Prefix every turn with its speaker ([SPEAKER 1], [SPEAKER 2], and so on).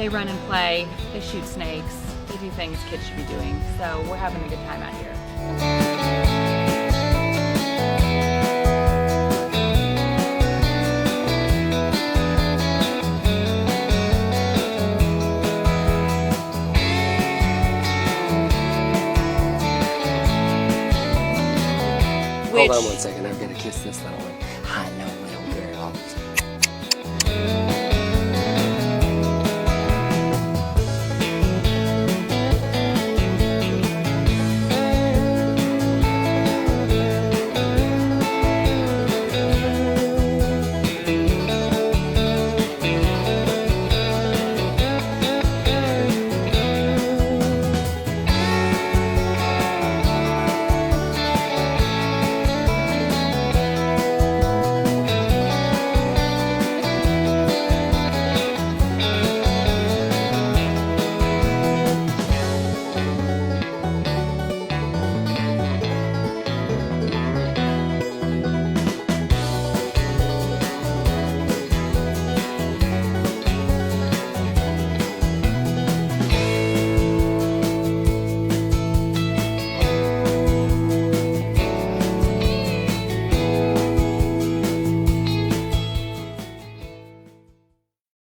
[SPEAKER 1] They run and play, they shoot snakes, they do things kids should be doing. So we're having a good time out here.
[SPEAKER 2] Hold on one second.